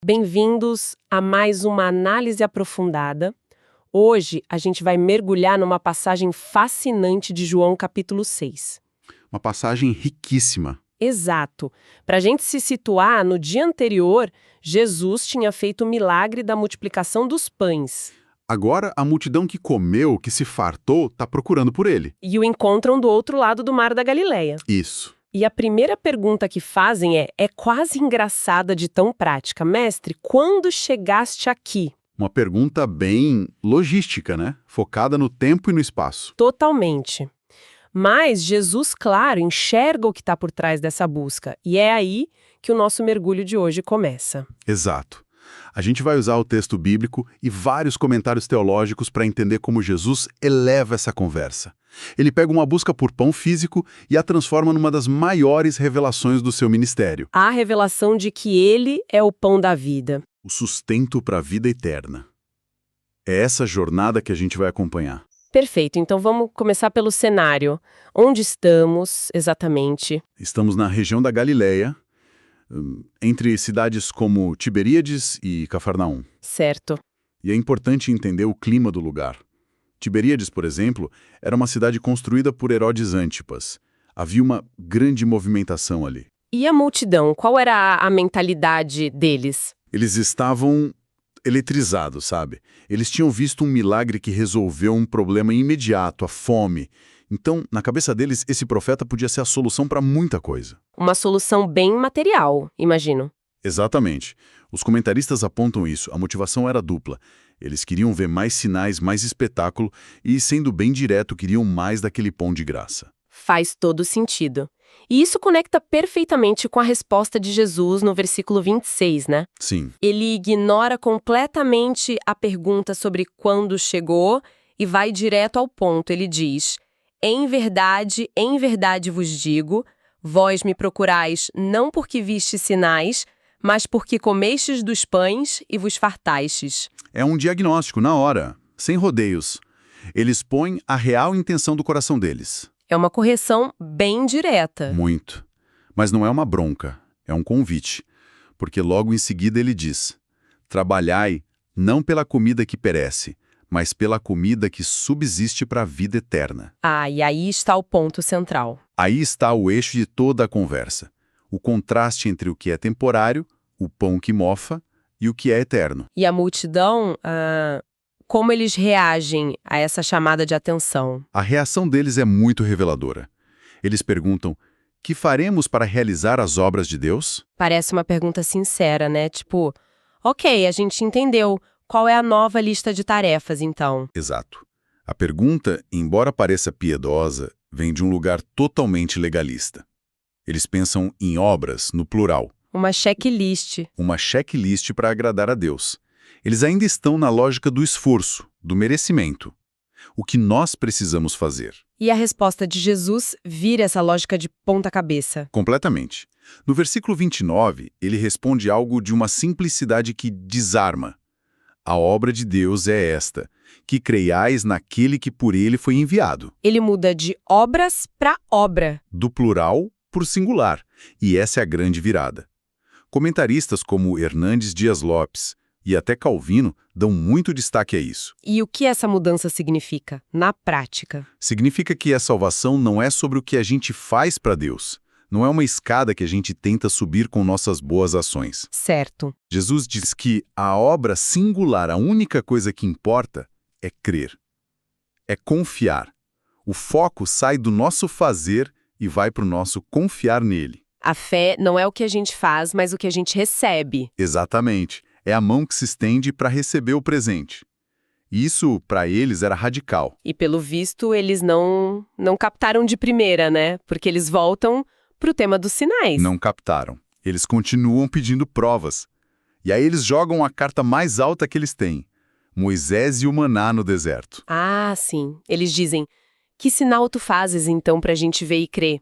Bem-vindos a mais uma análise aprofundada. Hoje a gente vai mergulhar numa passagem fascinante de João capítulo 6. Uma passagem riquíssima. Exato. Para a gente se situar, no dia anterior, Jesus tinha feito o milagre da multiplicação dos pães. Agora, a multidão que comeu, que se fartou, está procurando por ele. E o encontram do outro lado do Mar da Galileia. Isso. E a primeira pergunta que fazem é quase engraçada de tão prática. Mestre, quando chegaste aqui? Uma pergunta bem logística, né? Focada no tempo e no espaço. Totalmente. Mas Jesus, claro, enxerga o que está por trás dessa busca. E é aí que o nosso mergulho de hoje começa. Exato. A gente vai usar o texto bíblico e vários comentários teológicos para entender como Jesus eleva essa conversa. Ele pega uma busca por pão físico e a transforma numa das maiores revelações do seu ministério. A revelação de que ele é o pão da vida. O sustento para a vida eterna. É essa jornada que a gente vai acompanhar. Perfeito, então vamos começar pelo cenário. Onde estamos exatamente? Estamos na região da Galileia, entre cidades como Tiberíades e Cafarnaum. Certo. E é importante entender o clima do lugar. Tiberíades, por exemplo, era uma cidade construída por Herodes Antipas. Havia uma grande movimentação ali. E a multidão, qual era a mentalidade deles? Eles estavam eletrizados, sabe? Eles tinham visto um milagre que resolveu um problema imediato, a fome. Então, na cabeça deles, esse profeta podia ser a solução para muita coisa. Uma solução bem material, imagino. Exatamente. Os comentaristas apontam isso. A motivação era dupla. Eles queriam ver mais sinais, mais espetáculo e, sendo bem direto, queriam mais daquele pão de graça. Faz todo sentido. E isso conecta perfeitamente com a resposta de Jesus no versículo 26, né? Sim. Ele ignora completamente a pergunta sobre quando chegou e vai direto ao ponto. Ele diz: em verdade vos digo, vós me procurais não porque vistes sinais, mas porque comestes dos pães e vos fartastes. É um diagnóstico na hora, sem rodeios. Eles põem a real intenção do coração deles. É uma correção bem direta. Muito. Mas não é uma bronca, é um convite. Porque logo em seguida ele diz: trabalhai não pela comida que perece, mas pela comida que subsiste para a vida eterna. Ah, e aí está o ponto central. Aí está o eixo de toda a conversa. O contraste entre o que é temporário, o pão que mofa, e o que é eterno. E a multidão, como eles reagem a essa chamada de atenção? A reação deles é muito reveladora. Eles perguntam: que faremos para realizar as obras de Deus? Parece uma pergunta sincera, né? Tipo, ok, a gente entendeu. Qual é a nova lista de tarefas, então? Exato. A pergunta, embora pareça piedosa, vem de um lugar totalmente legalista. Eles pensam em obras, no plural. Uma checklist. Uma checklist para agradar a Deus. Eles ainda estão na lógica do esforço, do merecimento. O que nós precisamos fazer. E a resposta de Jesus vira essa lógica de ponta cabeça. Completamente. No versículo 29, ele responde algo de uma simplicidade que desarma. A obra de Deus é esta, que creiais naquele que por ele foi enviado. Ele muda de obras para obra. Do plural para o singular. E essa é a grande virada. Comentaristas como Hernandes Dias Lopes e até Calvino dão muito destaque a isso. E o que essa mudança significa, na prática? Significa que a salvação não é sobre o que a gente faz para Deus. Não é uma escada que a gente tenta subir com nossas boas ações. Certo. Jesus diz que a obra singular, a única coisa que importa, é crer. É confiar. O foco sai do nosso fazer e vai para o nosso confiar nele. A fé não é o que a gente faz, mas o que a gente recebe. Exatamente. É a mão que se estende para receber o presente. Isso, para eles, era radical. E pelo visto, eles não captaram de primeira, né? Porque eles voltam para o tema dos sinais. Não captaram. Eles continuam pedindo provas. E aí eles jogam a carta mais alta que eles têm. Moisés e o maná no deserto. Ah, sim. Eles dizem: que sinal tu fazes então para a gente ver e crer?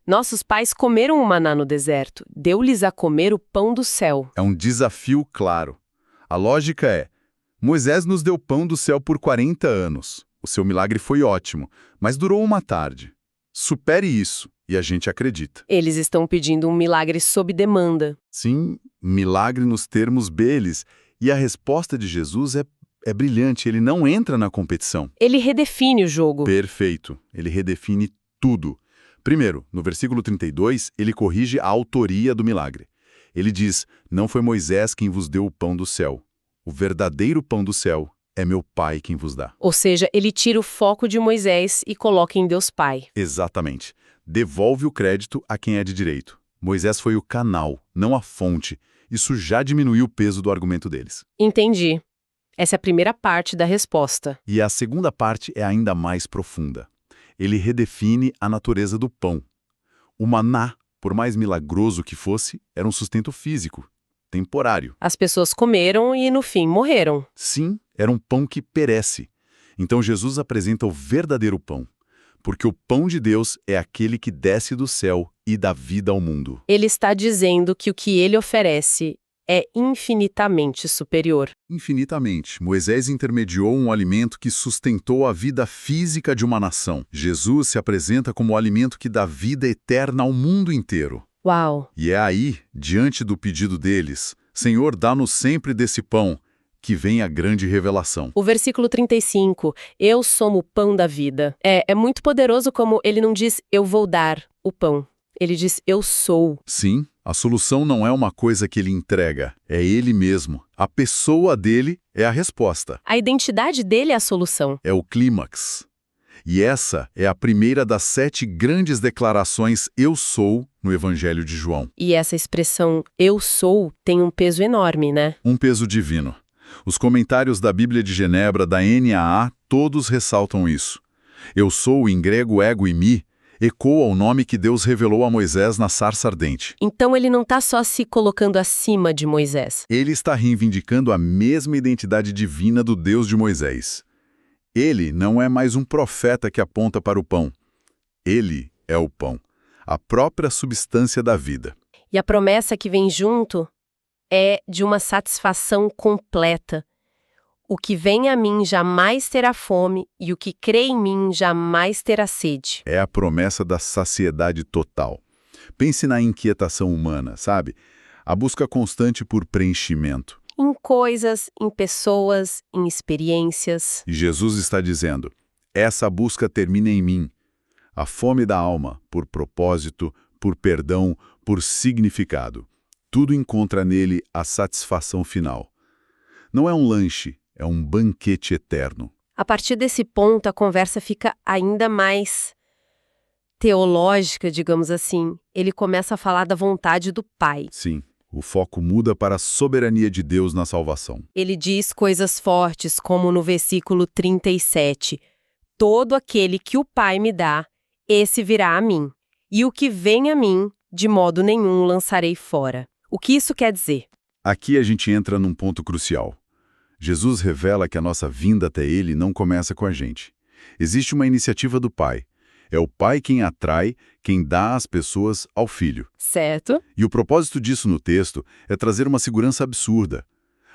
Nossos pais comeram o maná no deserto. Deu-lhes a comer o pão do céu. É um desafio claro. A lógica é: Moisés nos deu pão do céu por 40 anos. O seu milagre foi ótimo, mas durou uma tarde. Supere isso E a gente acredita. Eles estão pedindo um milagre sob demanda. Sim, milagre nos termos deles. E a resposta de Jesus é brilhante, ele não entra na competição. Ele redefine o jogo. Perfeito, ele redefine tudo. Primeiro, no versículo 32, ele corrige a autoria do milagre. Ele diz, não foi Moisés quem vos deu o pão do céu. O verdadeiro pão do céu é meu Pai quem vos dá. Ou seja, ele tira o foco de Moisés e coloca em Deus Pai. Exatamente. Devolve o crédito a quem é de direito. Moisés foi o canal, não a fonte. Isso já diminuiu o peso do argumento deles. Entendi. Essa é a primeira parte da resposta. E a segunda parte é ainda mais profunda. Ele redefine a natureza do pão. O maná, por mais milagroso que fosse, era um sustento físico, temporário. As pessoas comeram e, no fim, morreram. Sim, era um pão que perece. Então Jesus apresenta o verdadeiro pão, porque o pão de Deus é aquele que desce do céu e dá vida ao mundo. Ele está dizendo que o que ele oferece é infinitamente superior. Infinitamente. Moisés intermediou um alimento que sustentou a vida física de uma nação. Jesus se apresenta como o alimento que dá vida eterna ao mundo inteiro. Uau! E é aí, diante do pedido deles, Senhor, dá-nos sempre desse pão, que vem a grande revelação. O versículo 35, eu sou o pão da vida. É muito poderoso como ele não diz, eu vou dar o pão. Ele diz, eu sou. Sim, a solução não é uma coisa que ele entrega, é ele mesmo. A pessoa dele é a resposta. A identidade dele é a solução. É o clímax. E essa é a primeira das 7 grandes declarações eu sou no Evangelho de João. E essa expressão eu sou tem um peso enorme, né? Um peso divino. Os comentários da Bíblia de Genebra, da NAA, todos ressaltam isso. Eu sou, em grego ego e mi, ecoa ao nome que Deus revelou a Moisés na sarça ardente. Então ele não está só se colocando acima de Moisés. Ele está reivindicando a mesma identidade divina do Deus de Moisés. Ele não é mais um profeta que aponta para o pão. Ele é o pão, a própria substância da vida. E a promessa que vem junto é de uma satisfação completa. O que vem a mim jamais terá fome, e o que crê em mim jamais terá sede. É a promessa da saciedade total. Pense na inquietação humana, sabe? A busca constante por preenchimento. Em coisas, em pessoas, em experiências. E Jesus está dizendo, essa busca termina em mim. A fome da alma, por propósito, por perdão, por significado. Tudo encontra nele a satisfação final. Não é um lanche, é um banquete eterno. A partir desse ponto, a conversa fica ainda mais teológica, digamos assim. Ele começa a falar da vontade do Pai. Sim, o foco muda para a soberania de Deus na salvação. Ele diz coisas fortes, como no versículo 37. Todo aquele que o Pai me dá, esse virá a mim. E o que vem a mim, de modo nenhum lançarei fora. O que isso quer dizer? Aqui a gente entra num ponto crucial. Jesus revela que a nossa vinda até Ele não começa com a gente. Existe uma iniciativa do Pai. É o Pai quem atrai, quem dá as pessoas ao Filho. Certo? E o propósito disso no texto é trazer uma segurança absurda.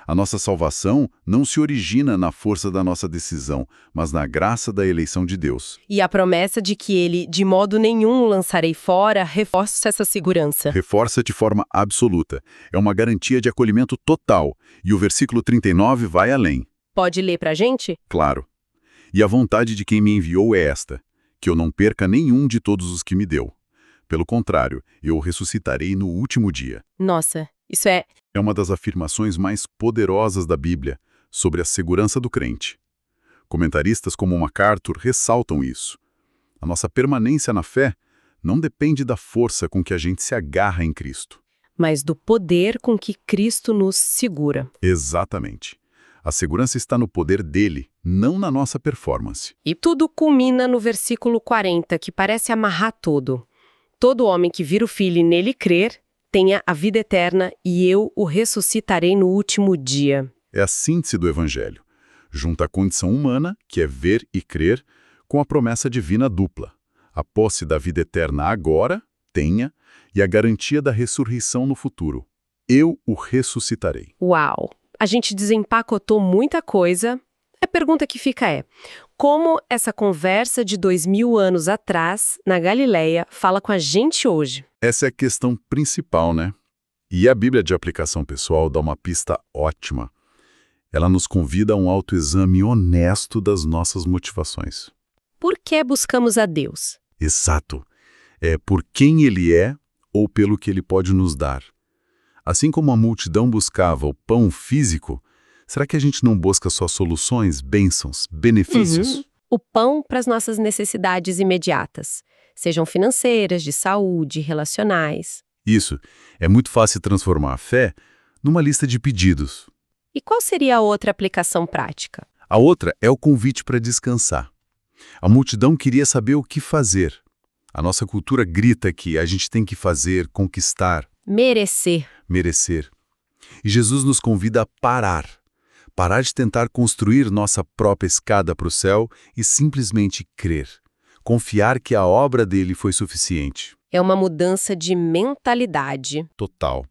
A nossa salvação não se origina na força da nossa decisão, mas na graça da eleição de Deus. E a promessa de que ele, de modo nenhum, lançarei fora, reforça essa segurança. Reforça de forma absoluta. É uma garantia de acolhimento total. E o versículo 39 vai além. Pode ler pra gente? Claro. E a vontade de quem me enviou é esta, que eu não perca nenhum de todos os que me deu. Pelo contrário, eu o ressuscitarei no último dia. Nossa, isso é uma das afirmações mais poderosas da Bíblia sobre a segurança do crente. Comentaristas como MacArthur ressaltam isso. A nossa permanência na fé não depende da força com que a gente se agarra em Cristo. mas do poder com que Cristo nos segura. Exatamente. A segurança está no poder dele, não na nossa performance. E tudo culmina no versículo 40, que parece amarrar tudo. Todo homem que vira o Filho e nele crer, tenha a vida eterna, e eu o ressuscitarei no último dia. É a síntese do Evangelho. Junta a condição humana, que é ver e crer, com a promessa divina dupla. A posse da vida eterna agora, tenha, e a garantia da ressurreição no futuro. Eu o ressuscitarei. Uau! A gente desempacotou muita coisa. A pergunta que fica é, como essa conversa de 2000 anos atrás, na Galileia, fala com a gente hoje? Essa é a questão principal, né? E a Bíblia de aplicação pessoal dá uma pista ótima. Ela nos convida a um autoexame honesto das nossas motivações. Por que buscamos a Deus? Exato. É por quem Ele é ou pelo que Ele pode nos dar. Assim como a multidão buscava o pão físico, será que a gente não busca só soluções, bênçãos, benefícios? O pão para as nossas necessidades imediatas, sejam financeiras, de saúde, relacionais. Isso. É muito fácil transformar a fé numa lista de pedidos. E qual seria a outra aplicação prática? A outra é o convite para descansar. A multidão queria saber o que fazer. A nossa cultura grita que a gente tem que fazer, conquistar, Merecer. E Jesus nos convida a parar. Parar de tentar construir nossa própria escada para o céu e simplesmente crer. Confiar que a obra dele foi suficiente. É uma mudança de mentalidade. Total.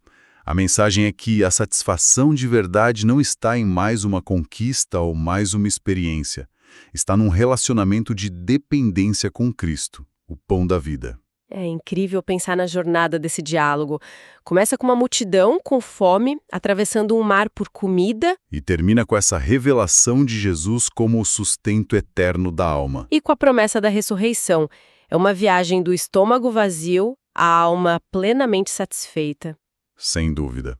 A mensagem é que a satisfação de verdade não está em mais uma conquista ou mais uma experiência. Está num relacionamento de dependência com Cristo, o pão da vida. É incrível pensar na jornada desse diálogo. Começa com uma multidão com fome, atravessando um mar por comida. E termina com essa revelação de Jesus como o sustento eterno da alma. E com a promessa da ressurreição. É uma viagem do estômago vazio à alma plenamente satisfeita. Sem dúvida.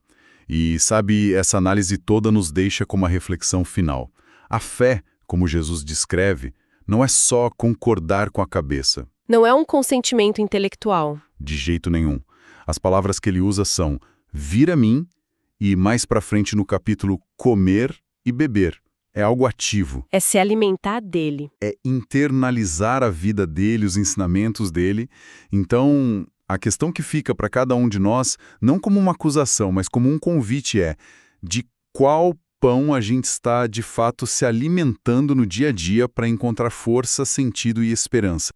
E, sabe, essa análise toda nos deixa com uma reflexão final. A fé, como Jesus descreve, não é só concordar com a cabeça. Não é um consentimento intelectual. De jeito nenhum. As palavras que ele usa são vir a mim e, mais pra frente no capítulo, comer e beber. É algo ativo. É se alimentar dele. É internalizar a vida dele, os ensinamentos dele. Então, a questão que fica para cada um de nós, não como uma acusação, mas como um convite de qual pão a gente está, de fato, se alimentando no dia a dia para encontrar força, sentido e esperança.